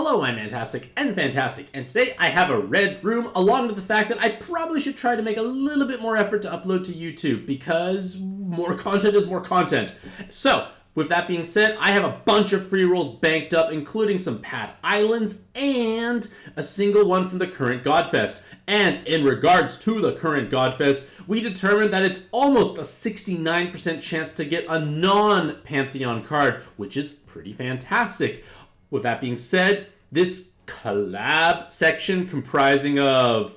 Hello, I'm Mantastic and Fantastic, and today I have a red room along with the fact that I probably should try to make a little bit more effort to upload to YouTube because more content is more content. So, with that being said, I have a bunch of free rolls banked up, including some Pad Islands and a single one from the current Godfest. And in regards to the current Godfest, we determined that it's almost a 69% chance to get a non-Pantheon card, which is pretty fantastic. With that being said, this collab section comprising of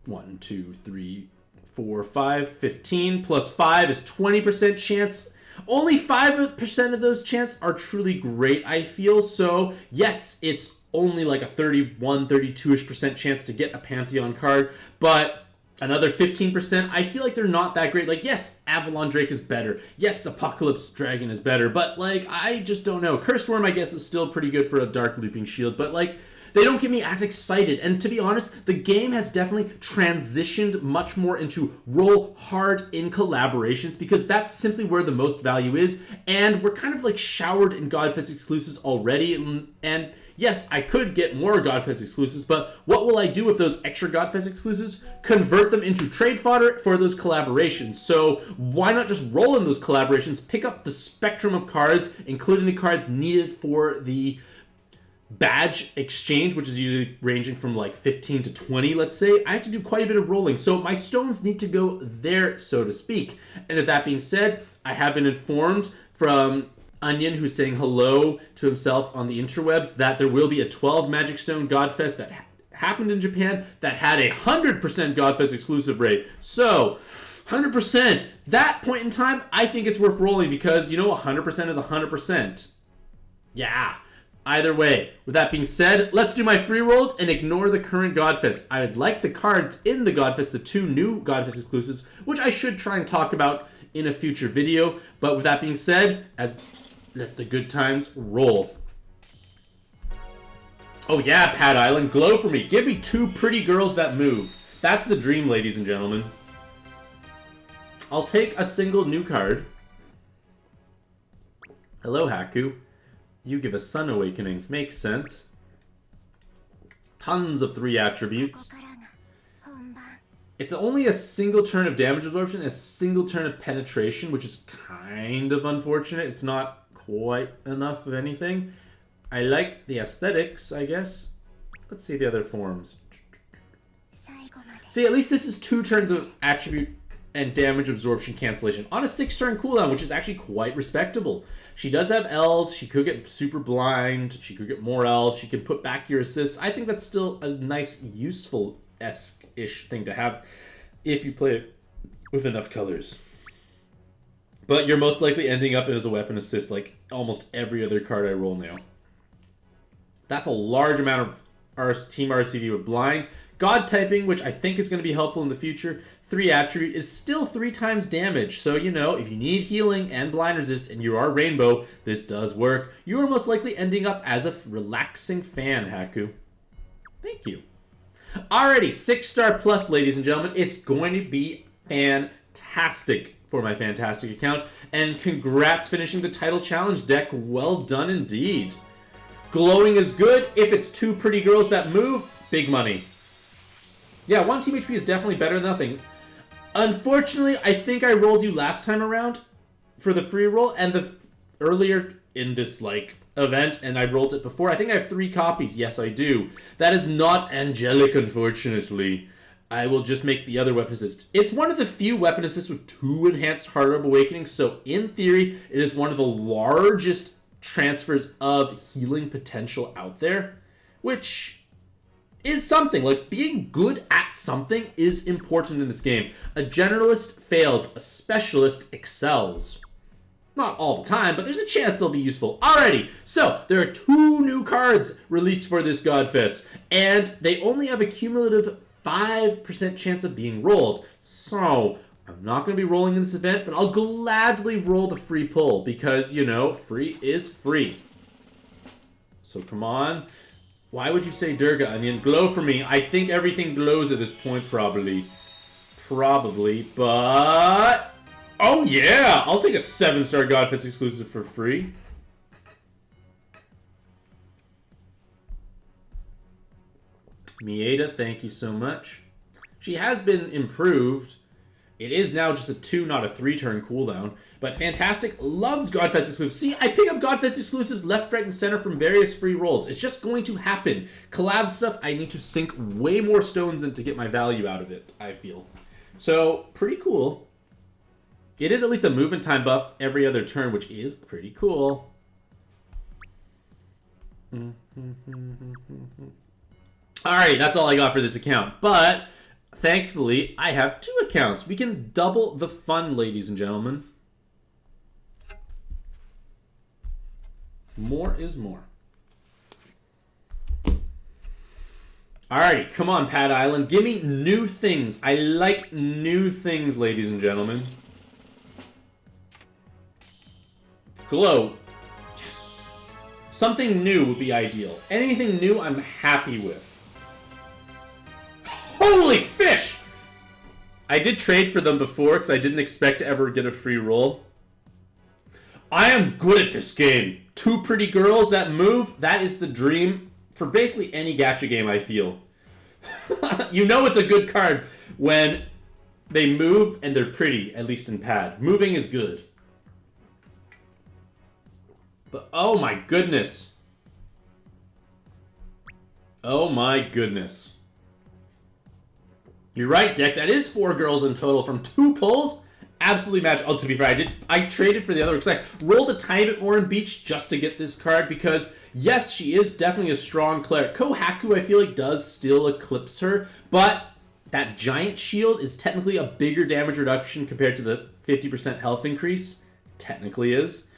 1, 2, 3, 4, 5, 15 plus 5 is 20% chance. Only 5% of those chances are truly great, I feel. So, yes, it's only like a 31, 32-ish% chance to get a Pantheon card, but another 15%, I feel like they're not that great. Like, yes, Avalon Drake is better. Yes, Apocalypse Dragon is better. But, like, I just don't know. Cursed Worm, I guess, is still pretty good for a Dark Looping Shield. But, like, they don't get me as excited. And to be honest, the game has definitely transitioned much more into roll hard in collaborations because that's simply where the most value is. And we're kind of, like, showered in Godfest exclusives already. And yes, I could get more Godfest exclusives, but what will I do with those extra Godfest exclusives? Convert them into trade fodder for those collaborations. So why not just roll in those collaborations, pick up the spectrum of cards, including the cards needed for the badge exchange, which is usually ranging from like 15 to 20, let's say. I have to do quite a bit of rolling, so my stones need to go there, so to speak. And with that being said, I have been informed from Onion, who's saying hello to himself on the interwebs, that there will be a 12 Magic Stone Godfest that happened in Japan that had a 100% Godfest exclusive rate. So, 100%. That point in time, I think it's worth rolling because, 100% is 100%. Yeah. Either way, with that being said, let's do my free rolls and ignore the current Godfest. I would like the cards in the Godfest, the 2 new Godfest exclusives, which I should try and talk about in a future video. But with that being said, let the good times roll. Oh yeah, Pad Island, glow for me. Give me 2 pretty girls that move. That's the dream, ladies and gentlemen. I'll take a single new card. Hello, Haku. You give a Sun Awakening. Makes sense. Tons of 3 attributes. It's only a single turn of damage absorption, a single turn of penetration, which is kind of unfortunate. It's not quite enough of anything. I like the aesthetics, I guess. Let's see the other forms. See, at least this is 2 turns of attribute and damage absorption cancellation on a 6-turn cooldown, which is actually quite respectable. She does have L's. She could get super blind. She could get more L's. She can put back your assists. I think that's still a nice, useful-ish thing to have if you play it with enough colors. But you're most likely ending up as a weapon assist like almost every other card I roll now. That's a large amount of our Team RCV with blind. God typing, which I think is going to be helpful in the future. 3 attribute is still 3 times damage. So, if you need healing and blind resist and you are rainbow, this does work. You are most likely ending up as a relaxing fan, Haku. Thank you. Alrighty, 6-star plus, ladies and gentlemen. It's going to be fantastic for my Fantastic account. And congrats finishing the title challenge deck. Well done indeed. Glowing is good. If it's 2 pretty girls that move, big money. Yeah, 1 team HP is definitely better than nothing. Unfortunately, I think I rolled you last time around for the free roll, and earlier in this event, and I rolled it before. I think I have 3 copies. Yes, I do. That is not angelic, unfortunately. I will just make the other weapon assist. It's one of the few weapon assists with 2 enhanced Heart Orb Awakenings, so in theory, it is one of the largest transfers of healing potential out there, which is something. Like, being good at something is important in this game. A generalist fails, a specialist excels. Not all the time, but there's a chance they'll be useful. Alrighty, so there are 2 new cards released for this Godfest, and they only have a cumulative 5% chance of being rolled. So, I'm not going to be rolling in this event, but I'll gladly roll the free pull because, free is free. So come on. Why would you say Durga, Onion? Glow for me. I think everything glows at this point, probably. But oh yeah! I'll take a 7-star Godfest exclusive for free. Mieta, thank you so much. She has been improved. It is now just a 2, not a 3-turn cooldown. But Mantastic'c loves Godfest exclusives. See, I pick up Godfest exclusives left, right, and center from various free rolls. It's just going to happen. Collab stuff, I need to sink way more stones in to get my value out of it, I feel. So, pretty cool. It is at least a movement time buff every other turn, which is pretty cool. Alright, that's all I got for this account. But, thankfully, I have 2 accounts. We can double the fun, ladies and gentlemen. More is more. Alrighty, come on, Pad Island. Give me new things. I like new things, ladies and gentlemen. Glow. Yes. Something new would be ideal. Anything new, I'm happy with. Holy fish! I did trade for them before because I didn't expect to ever get a free roll. I am good at this game. 2 pretty girls that move, that is the dream for basically any gacha game, I feel. You know it's a good card when they move and they're pretty, at least in pad. Moving is good. But oh my goodness. Oh my goodness. You're right, Deck. That is 4 girls in total from 2 pulls. Absolutely magic. Oh, to be fair, I traded for the other because I rolled a tiny bit more in Beach just to get this card because, yes, she is definitely a strong cleric. Kohaku, I feel like, does still eclipse her, but that giant shield is technically a bigger damage reduction compared to the 50% health increase. Technically is.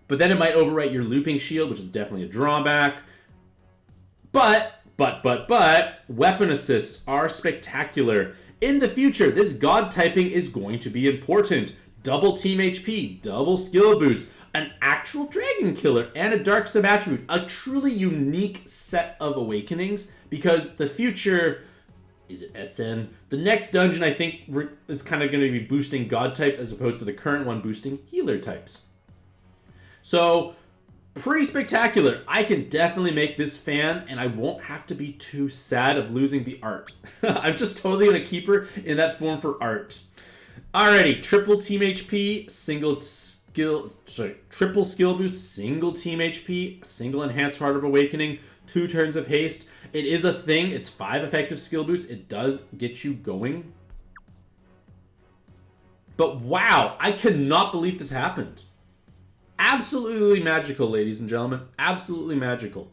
But then it might overwrite your looping shield, which is definitely a drawback. But, weapon assists are spectacular. In the future, this God typing is going to be important. Double team HP, double skill boost, an actual dragon killer, and a dark sub-attribute. A truly unique set of awakenings because the future... Is it SN? The next dungeon, I think, is kind of going to be boosting God types as opposed to the current one boosting healer types. So, pretty spectacular. I can definitely make this fan, and I won't have to be too sad of losing the art. I'm just totally going to keep her in that form for art. Alrighty, triple team HP, triple skill boost, single team HP, single enhanced Heart of Awakening, 2 turns of haste. It is a thing. It's 5 effective skill boosts. It does get you going. But wow, I cannot believe this happened. Absolutely magical, ladies and gentlemen. Absolutely magical.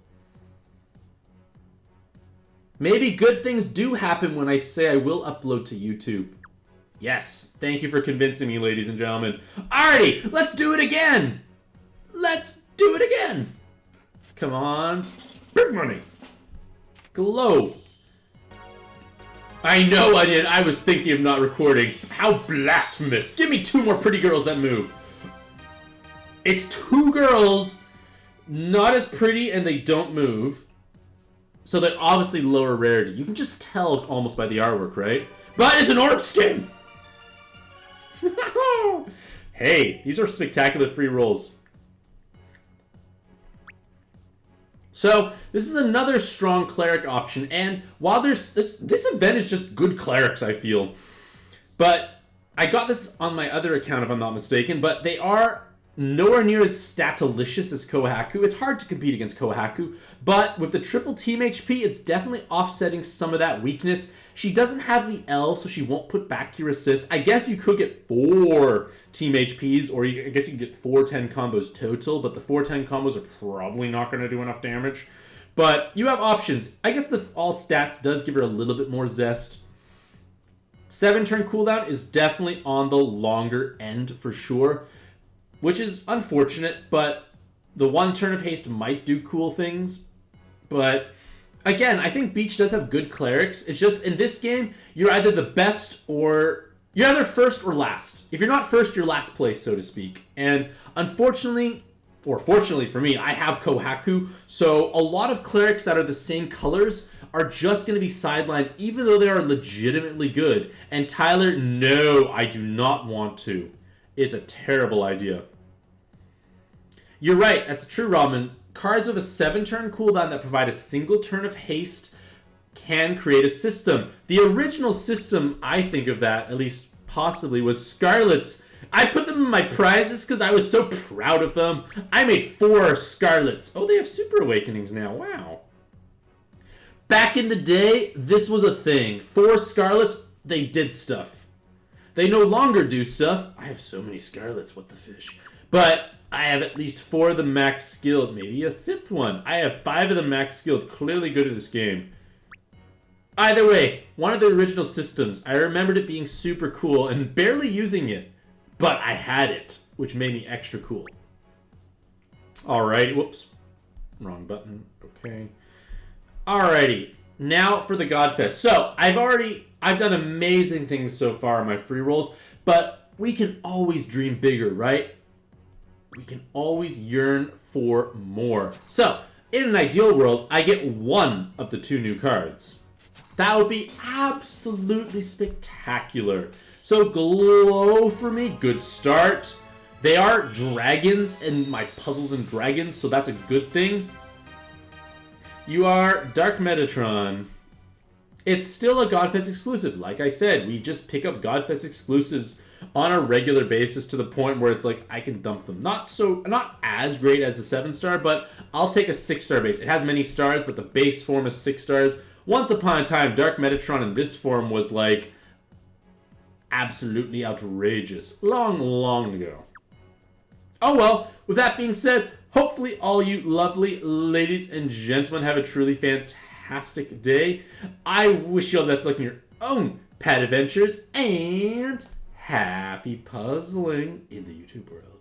Maybe good things do happen when I say I will upload to YouTube. Yes, thank you for convincing me, ladies and gentlemen. Alrighty, let's do it again. Let's do it again. Come on. Big money. Glow. I know I did. I was thinking of not recording. How blasphemous. Give me 2 more pretty girls that move. It's 2 girls, not as pretty, and they don't move. So they're obviously lower rarity. You can just tell almost by the artwork, right? But it's an orb skin! Hey, these are spectacular free rolls. So, this is another strong cleric option, and while there's... This event is just good clerics, I feel. But I got this on my other account, if I'm not mistaken, but they are... nowhere near as statalicious as Kohaku. It's hard to compete against Kohaku, but with the triple team HP, it's definitely offsetting some of that weakness. She doesn't have the L, so she won't put back your assists. I guess you could get 4 team HPs, or I guess you could get 4 10 combos total, but the 4 10 combos are probably not going to do enough damage. But you have options. I guess the all stats does give her a little bit more zest. 7-turn cooldown is definitely on the longer end for sure. Which is unfortunate, but the 1 turn of haste might do cool things. But, again, I think Beach does have good clerics. It's just, in this game, you're either the best or... You're either first or last. If you're not first, you're last place, so to speak. And, unfortunately, or fortunately for me, I have Kohaku. So, a lot of clerics that are the same colors are just going to be sidelined, even though they are legitimately good. And Tyler, no, I do not want to. It's a terrible idea. You're right, that's true, Robin. Cards with a 7-turn cooldown that provide a single turn of haste can create a system. The original system, I think of that, at least possibly, was Scarlets. I put them in my prizes because I was so proud of them. I made 4 Scarlets. Oh, they have Super Awakenings now. Wow. Back in the day, this was a thing. 4 Scarlets, they did stuff. They no longer do stuff. I have so many Scarlets, what the fish. But I have at least 4 of them max skilled, maybe a 5th one. I have 5 of them max skilled, clearly good at this game. Either way, one of the original systems, I remembered it being super cool and barely using it, but I had it, which made me extra cool. Alrighty, whoops, wrong button, okay. Alrighty, now for the Godfest. So, I've done amazing things so far in my free rolls, but we can always dream bigger, right? We can always yearn for more. So, in an ideal world, I get 1 of the 2 new cards. That would be absolutely spectacular. So glow for me, good start. They are dragons in my Puzzles and Dragons, so that's a good thing. You are Dark Metatron. It's still a Godfest exclusive. Like I said, we just pick up Godfest exclusives on a regular basis to the point where it's like I can dump them. Not as great as a 7-star, but I'll take a 6-star base. It has many stars, but the base form is 6 stars. Once upon a time, Dark Metatron in this form was like absolutely outrageous. Long, long ago. Oh well, with that being said, hopefully all you lovely ladies and gentlemen have a truly fantastic day. I wish you all the best luck in your own pad adventures, and happy puzzling in the YouTube world.